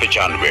95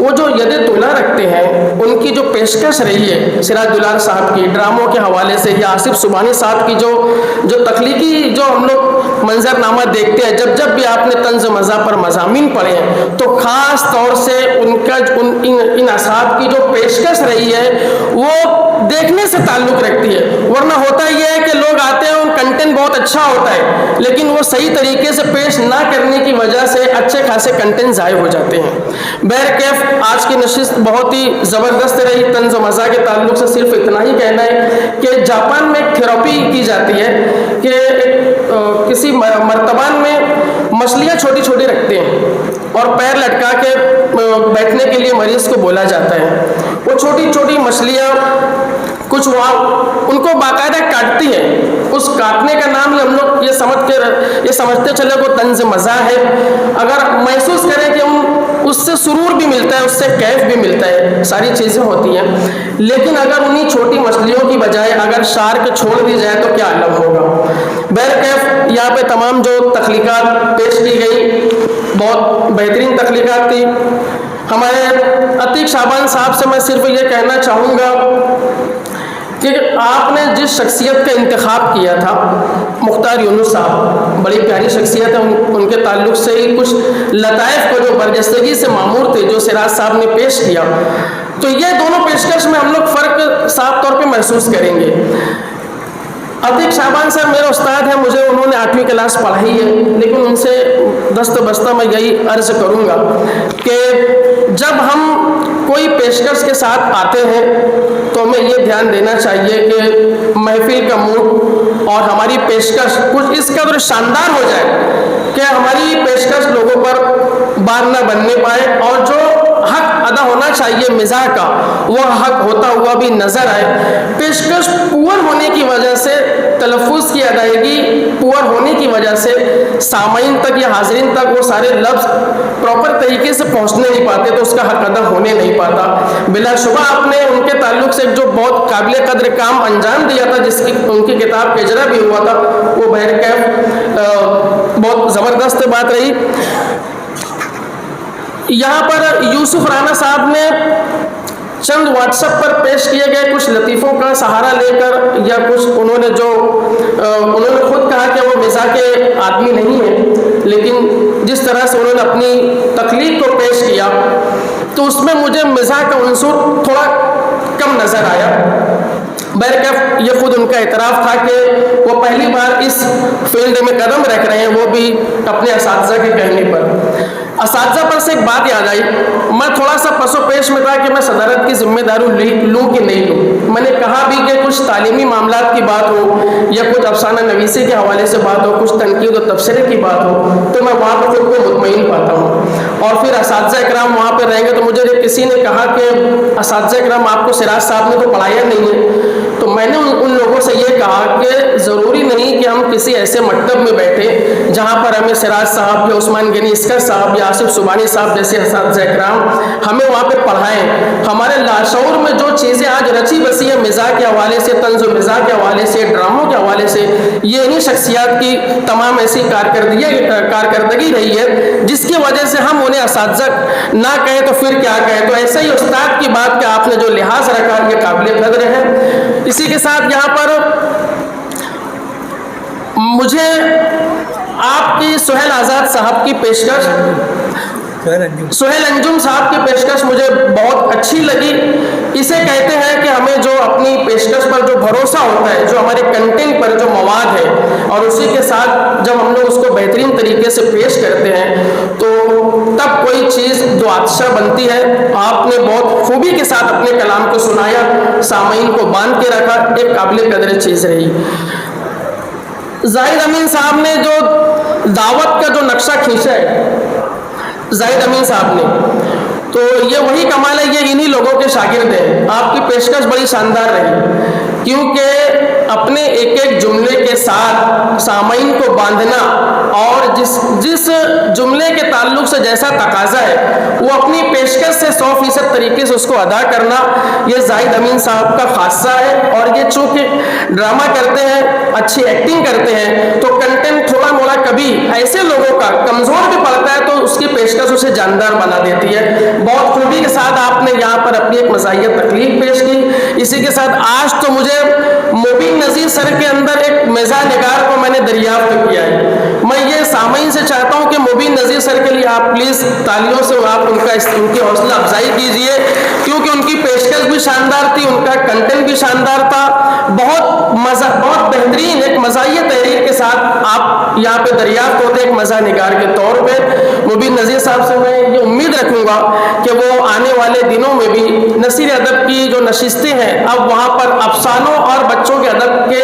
وہ جو ید طولہ رکھتے ہیں، ان کی جو پیشکش رہی ہے سراج دولار صاحب کی ڈراموں کے حوالے سے، یا آصف سبحانی صاحب کی جو تخلیقی جو ہم لوگ منظر نامہ دیکھتے ہیں، جب بھی آپ نے طنز مزاح پر مضامین پڑھے ہیں تو خاص طور سے ان اصحاب کی جو پیشکش رہی ہے وہ دیکھنے سے تعلق رکھتی ہے. ورنہ ہوتا یہ ہے کہ لوگ آتے ہیں اور کنٹینٹ بہت اچھا ہوتا ہے لیکن وہ صحیح طریقے سے پیش نہ کرنے کی وجہ سے اچھے خاصے کنٹینٹ ضائع ہو جاتے ہیں. بہرکیف آج کی نشست بہت ہی زبردست رہی. طنز و مزاح کے تعلق سے صرف اتنا ہی کہنا ہے کہ جاپان میں ایک تھراپی کی جاتی ہے کہ کسی مرتبان میں مچھلیاں چھوٹی چھوٹی رکھتے ہیں اور پیر لٹکا کے بیٹھنے کے لیے مریض کو بولا جاتا ہے. وہ چھوٹی چھوٹی مچھلیاں کچھ وہاں ان کو باقاعدہ کاٹتی ہیں. اس کاٹنے کا نام ہی ہم لوگ یہ سمجھتے چلے کو طنز مزاح ہے. اگر محسوس کریں کہ اس سے سرور بھی ملتا ہے، اس سے کیف بھی ملتا ہے، ساری چیزیں ہوتی ہیں، لیکن اگر انہی چھوٹی مچھلیوں کی بجائے اگر شارک چھوڑ دی جائے تو کیا عالم ہوگا. بہرکیف یہاں پہ تمام جو تخلیقات پیش کی گئی بہت بہترین تخلیقات تھی. ہمارے عتیق شعبان صاحب سے میں صرف یہ کہنا چاہوں گا کہ آپ نے جس شخصیت کا انتخاب کیا تھا، مختار یونس صاحب بڑی پیاری شخصیت ہے، ان کے تعلق سے ہی کچھ لطائف کو جو برجستگی سے معمور تھے جو سراج صاحب نے پیش کیا، تو یہ دونوں پیشکش میں ہم لوگ فرق صاف طور پہ محسوس کریں گے. عتیق شعبان صاحب میرے استاد ہیں، مجھے انہوں نے 8ویں کلاس پڑھائی ہے، لیکن ان سے دست بستہ میں یہی عرض کروں گا کہ جب ہم کوئی پیشکش کے ساتھ آتے ہیں تو ہمیں یہ دھیان دینا چاہیے کہ محفل کا موڈ اور ہماری پیشکش کچھ اس قدر شاندار ہو جائے کہ ہماری پیشکش لوگوں پر بار نہ بننے پائے اور جو حق ادا ہونا چاہیے مزاح کا وہ حق ہوتا ہوا بھی نظر آئے. پیشکش پور ہونے کی وجہ سے، تلفظ کی ادائیگی پور ہونے کی وجہ سے سامعین تک یا حاضرین تک وہ سارے لفظ پراپر طریقے سے پہنچنے نہیں پاتے تو اس کا حق ادا ہونے نہیں پاتا. بلا شبہ آپ نے ان کے تعلق سے جو بہت قابل قدر کام انجام دیا تھا، جس کی ان کی کتاب کا اجرا بھی ہوا تھا، وہ بہرکیف بہت زبردست بات رہی. یہاں پر یوسف رانا صاحب نے چند واٹس ایپ پر پیش کیے گئے کچھ لطیفوں کا سہارا لے کر یا کچھ انہوں نے خود کہا کہ وہ مزاح کے آدمی نہیں ہیں، لیکن جس طرح سے انہوں نے اپنی تخلیق کو پیش کیا تو اس میں مجھے مزاح کا عنصر تھوڑا کم نظر آیا. بہرکیف یہ خود ان کا اعتراف تھا کہ وہ پہلی بار اس فیلڈ میں قدم رکھ رہے ہیں، وہ بھی اپنے اساتذہ کے کہنے پر. اساتذہ پر سے ایک بات یاد آئی. میں تھوڑا سا پس و پیش میں تھا کہ میں صدارت کی ذمہ داری لوں کہ نہیں لوں. میں نے کہا بھی کہ کچھ تعلیمی معاملات کی بات ہو یا کچھ افسانہ نویسی کے حوالے سے بات ہو، کچھ تنقید و تبصرے کی بات ہو تو میں وہاں پہ خود کو مطمئن پاتا ہوں. اور پھر اساتذہ اکرام وہاں پہ رہیں گے تو مجھے کسی نے کہا کہ اساتذہ اکرام آپ کو سراج صاحب نے تو پڑھایا نہیں ہے، تو میں نے ان لوگوں سے یہ کہا کہ ضروری نہیں کہ ہم کسی ایسے مکتب میں بیٹھے جہاں پر ہمیں سراج صاحب یا عثمان غنی اسکر صاحب یا آصف سبحانی صاحب جیسے اساتذہ اکرام ہمیں وہاں پہ پڑھائیں. ہمارے لاشعور میں جو چیزیں آج رچی بسی ہیں مزاح کے حوالے سے، طنز و مزاح کے حوالے سے، ڈراموں کے حوالے سے، یہ انہی شخصیات کی تمام ایسی کارکردگی رہی ہے جس کی وجہ سے ہم انہیں اساتذہ نہ کہیں تو پھر کیا کہیں. تو ایسا ہی استاد کی بات کا آپ نے جو لحاظ رکھا یہ قابل قدر ہے. اسی کے ساتھ یہاں پر مجھے آپ کی سہیل آزاد صاحب کی پیشکش، سہیل انجم صاحب کی پیشکش مجھے بہت اچھی لگی. اسے کہتے ہیں کہ ہمیں جو اپنی پیشکش پر جو بھروسہ ہوتا ہے، جو ہمارے کنٹینٹ پر جو مواد ہے اور اسی کے ساتھ جب ہم لوگ اس کو بہترین طریقے سے پیش کرتے ہیں تو تب کوئی چیز دو آتشہ بنتی ہے. آپ نے بہت خوبی کے ساتھ اپنے کلام کو سنایا، سامعین کو باندھ کے رکھا، ایک قابل قدر چیز رہی. زاہد امین صاحب نے جو دعوت کا جو نقشہ کھینچا ہے، زاہد امین صاحب نے، تو یہ وہی کمال ہے، یہ انہی لوگوں کے شاگرد ہیں. آپ کی پیشکش بڑی شاندار رہی کیونکہ اپنے ایک ایک جملے کے ساتھ سامعین کو باندھنا اور جس جملے کے تعلق سے جیسا تقاضا ہے وہ اپنی پیشکش سے 100% طریقے سے اس کو ادا کرنا، یہ زاہد امین صاحب کا خاصہ ہے. اور یہ چونکہ ڈرامہ کرتے ہیں، اچھی ایکٹنگ کرتے ہیں تو کنٹینٹ تھوڑا موڑا کبھی ایسے لوگوں کا کمزور بھی پڑتا ہے تو اس کی اسے جاندار بنا دیتی ہے۔ بہت خوبی کے ساتھ آپ نے یہاں پر اپنی ایک مزاحیہ تخلیق پیش کی۔ اسی کے ساتھ آج تو مجھے مبین نذیر سر کے اندر ایک مزاح نگار کو میں نے دریافت کیا ہے۔ میں یہ سامعین سے چاہتا ہوں کہ مبین نذیر سر کے لیے آپ پلیز تالیوں سے آپ ان کی حوصلہ افزائی کیجئے، کیونکہ ان کی پیشکش بھی شاندار تھی، ان کا کنٹینٹ بھی شاندار تھا، بہت بہترین ایک مزاحیہ تحریر کے ساتھ آپ یہاں پہ دریافت ہوتے ایک مزاح نگار کے طور پہ۔ مبین نذیر صاحب سے میں یہ امید رکھوں گا کہ وہ آنے والے دنوں میں بھی نثیر ادب کی جو نشستیں ہیں اب وہاں پر افسانوں اور بچوں کے ادب کے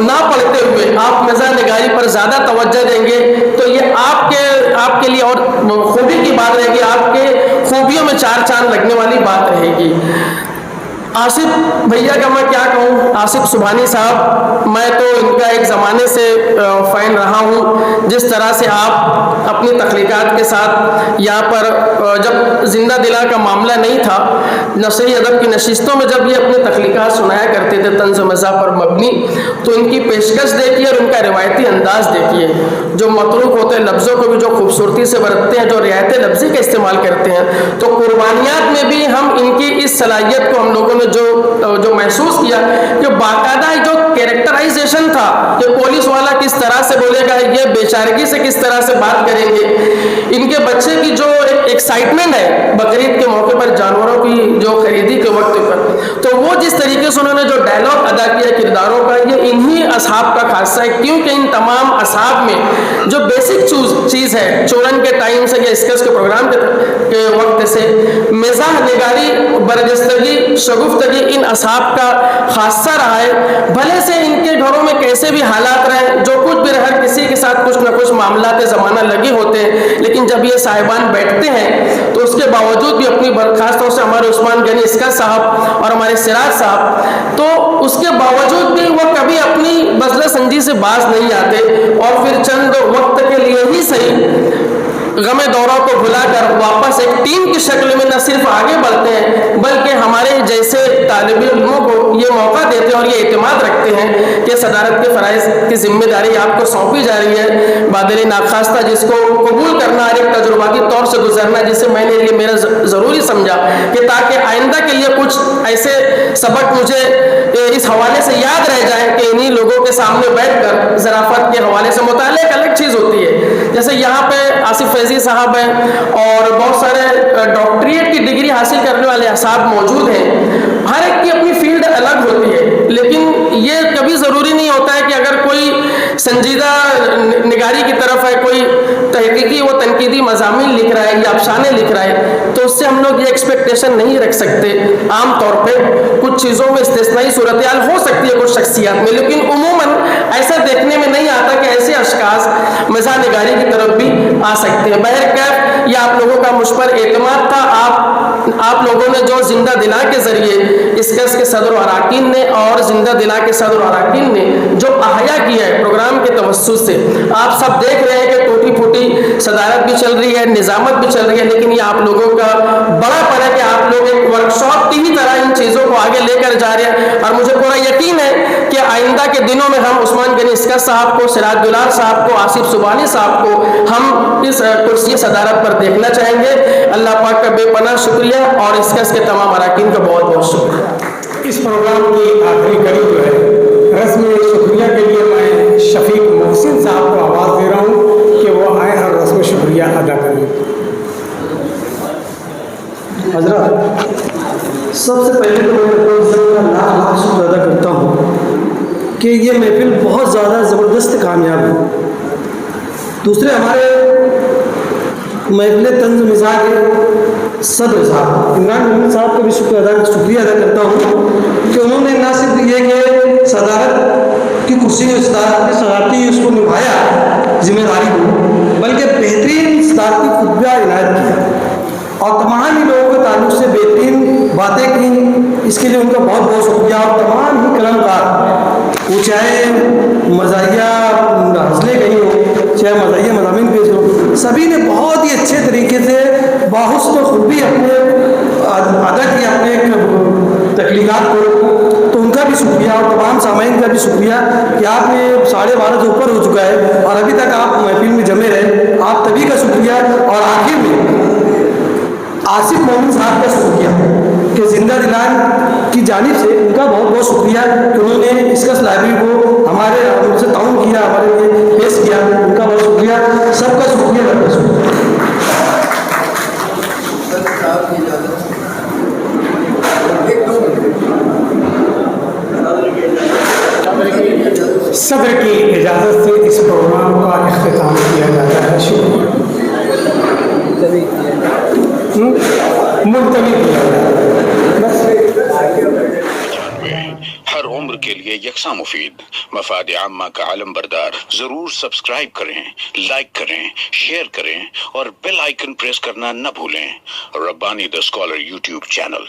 نہ پڑھتے ہوئے آپ مزاح نگاری پر زیادہ توجہ دیں گے تو یہ آپ کے لیے اور خوبی کی بات رہے گی، آپ کے خوبیوں میں چار چاند لگنے والی بات رہے گی۔ آصف بھیا کا میں کیا کہوں، آصف سبحانی صاحب، میں تو ان کا ایک زمانے سے فین رہا ہوں۔ جس طرح سے آپ اپنی تخلیقات کے ساتھ یہاں پر جب زندہ دلا کا معاملہ نہیں تھا، نثری ادب کی نشستوں میں جب یہ اپنی تخلیقات سنایا کرتے تھے طنز و مزاح پر مبنی، تو ان کی پیشکش دیکھیے اور ان کا روایتی انداز دیکھیے، جو متروک ہوتے لفظوں کو بھی جو خوبصورتی سے برتتے ہیں، جو رعایت لفظی کا استعمال کرتے ہیں۔ تو قربانیات میں بھی ہم ان کی اس صلاحیت کو ہم لوگوں نے جو محسوس کیا کہ باقاعدہ جو کیریکٹرائزیشن تھا کہ پولیس والا کس طرح سے بولے گا، یہ بیچارگی سے کس طرح سے بات کریں گے، ان کے بچے کی جو ایکسائٹمنٹ ہے بقرعید کے موقع پر جانوروں کی جو خریدی کے وقت پر، تو وہ جس طریقے سے انہوں نے جو ڈائلاگ ادا کیا کرداروں کا، یہ انہی اصحاب کا خاصہ ہے، کیونکہ ان تمام اصحاب میں جو بیسک چیز ہے چورن کے ٹائم سے یا اسکس کے پروگرام کے وقت سے مزاح نگاری برجستگی شگفتگی ان اصحاب کا خاصہ رہا ہے۔ بھلے سے ان کے گھروں میں کیسے بھی حالات رہے، جو کچھ بھی ہر کسی کے ساتھ کچھ نہ کچھ معاملات زمانہ لگے ہوتے ہیں، لیکن جب یہ صاحبان بیٹھتے ہیں تو اس کے باوجود بھی اپنی خاص طور سے ہمارے عثمان غنی اسکر صاحب اور ہمارے سراج صاحب، تو اس کے باوجود بھی وہ کبھی اپنی بزلہ سنجی سے باز نہیں آتے اور پھر چند وقت کے لیے ہی صحیح غم دوروں کو بھلا کر واپس ایک ٹیم کی شکل میں نہ صرف آگے بڑھتے ہیں بلکہ ہمارے جیسے طالب علموں کو یہ موقع دیتے ہیں اور یہ اعتماد رکھتے ہیں کہ صدارت کے فرائض کی ذمہ داری آپ کو سونپی جا رہی ہے، بادل ناخواستہ جس کو قبول کرنا اور ایک تجرباتی طور سے گزرنا، جسے میں نے یہ میرا ضروری سمجھا کہ تاکہ آئندہ کے لیے کچھ ایسے سبق مجھے اس حوالے سے یاد رہ جائیں کہ انہی لوگوں کے سامنے بیٹھ کر ذرافت کے حوالے سے مطالعہ ایک الگ چیز ہوتی ہے۔ جیسے یہاں پہ آصف فیضی صاحب ہیں اور بہت سارے ڈاکٹریٹ کی ڈگری حاصل کرنے والے اصحاب موجود ہیں، ہر ایک کی اپنی فیلڈ الگ ہوتی ہے، لیکن یہ کبھی ضروری نہیں ہوتا ہے کہ اگر کوئی سنجیدہ نگاری کی طرف ہے، کوئی تحقیقی و تنقیدی مضامین لکھ رہا ہے یا افسانے لکھ رہا ہے، تو اس سے ہم لوگ یہ ایکسپیکٹیشن نہیں رکھ سکتے۔ عام طور پہ کچھ چیزوں میں استثنائی صورتحال ہو سکتی ہے کچھ شخصیات میں، لیکن عموماً ایسا دیکھنے میں نہیں آتا کہ ایسے اشخاص مزاح نگاری کی طرف بھی آ سکتے ہیں۔ بہرکیف یہ آپ لوگوں کا مجھ پر اعتماد تھا، آپ لوگوں نے جو زندہ دلا کے ذریعے اسکس کے صدر و اراکین نے اور زندہ دلا کے صدر و اراکین نے جو احیا کیا ہے پروگرام کے توسط سے، آپ سب دیکھ رہے ہیں کہ ٹوٹی پھوٹی صدارت بھی چل رہی ہے، نظامت بھی چل رہی ہے، لیکن یہ آپ لوگوں کا بڑا پر ہے کہ آپ لوگ ایک ورکشاپ کی ہی طرح ان چیزوں کو آگے لے کر جا رہے ہیں، اور مجھے پورا یقین ہے کہ آئندہ کے دنوں میں ہم عثمان غنی اسکر صاحب کو، سراج دولار صاحب کو، آصف سبحانی صاحب کو ہم اس کرسی صدارت پر دیکھنا چاہیں گے۔ اللہ پاک کا بے پناہ شکریہ اور اسکس کے تمام اراکین کا بہت بہت شکریہ۔ اس پروگرام کی آخری کڑی جو ہے رسم شکریہ کے لیے میں شفیق محسن صاحب کو آواز دے رہا ہوں کہ وہ آئیں اور رسم شکریہ ادا کریں۔ حضرات، سب سے پہلے تو میں لاکھ شکر ادا کرتا ہوں کہ یہ محفل بہت زیادہ زبردست کامیاب ہے۔ دوسرے ہمارے محفل طنز و مزاح کے صدر صاحب عمران محمد صاحب کو بھی شکریہ ادا کرتا ہوں کہ انہوں نے نہ صرف یہ کہ صدارت کی کرسی میں صدارتی اس کو نبھایا ذمہ داری کو، بلکہ بہترین صدارتی خطبہ عنایت کیا اور تمام ہی لوگوں کے تعلق سے بہترین باتیں کی۔ اس کے لیے ان کا بہت بہت شکریہ۔ اور تمام ہی قلم کار، وہ چاہے مزاحیہ حوصلے کہیں ہو، چاہے مزاحیہ مضامین پیش ہو، سبھی نے بہت ہی اچھے طریقے سے باحسن خوبی اپنے ادا کیا اپنے تخلیقات کو، تو ان کا بھی شکریہ اور تمام سامعین کا بھی شکریہ کہ آپ نے 12:30 سے اوپر ہو چکا ہے اور ابھی تک آپ محفل میں جمے رہے، آپ تبھی کا شکریہ۔ اور آخر میں ضلع دلان کی جانب سے ان کا بہت بہت شکریہ کہ انہوں نے اسکس لائبریری کو ہمارے ہم سے تعاون کیا، ہمارے لیے پیش کیا، ان کا بہت شکریہ، سب کا شکریہ کرتا ہوں۔ صدر کی اجازت سے اس پروگرام کا اختتام کیا جاتا ہے۔ شکریہ، ملتوی کیا جاتا ہے۔ ہر عمر کے لیے یکساں مفید، مفاد عامہ کا علم بردار۔ ضرور سبسکرائب کریں، لائک کریں، شیئر کریں اور بیل آئیکن پریس کرنا نہ بھولیں۔ Rabbani the scholar YouTube channel.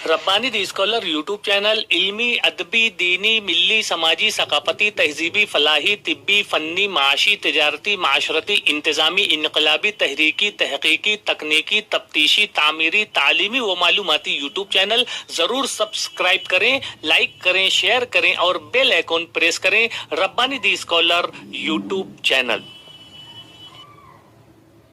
Rabbani the scholar YouTube channel علمی، ادبی، دینی، ملی، سماجی، ثقافتی، تہذیبی، فلاحی، طبی، فنی، معاشی، تجارتی، معاشرتی، انتظامی، انقلابی، تحریکی، تحقیقی، تکنیکی، تفتیشی، تعمیری، تعلیمی و معلوماتی یوٹیوب چینل۔ ضرور سبسکرائب کریں، لائک کریں، شیئر کریں اور بیل آئیکن پریس کریں۔ ربانی دی اسکالر یوٹیوب چینل۔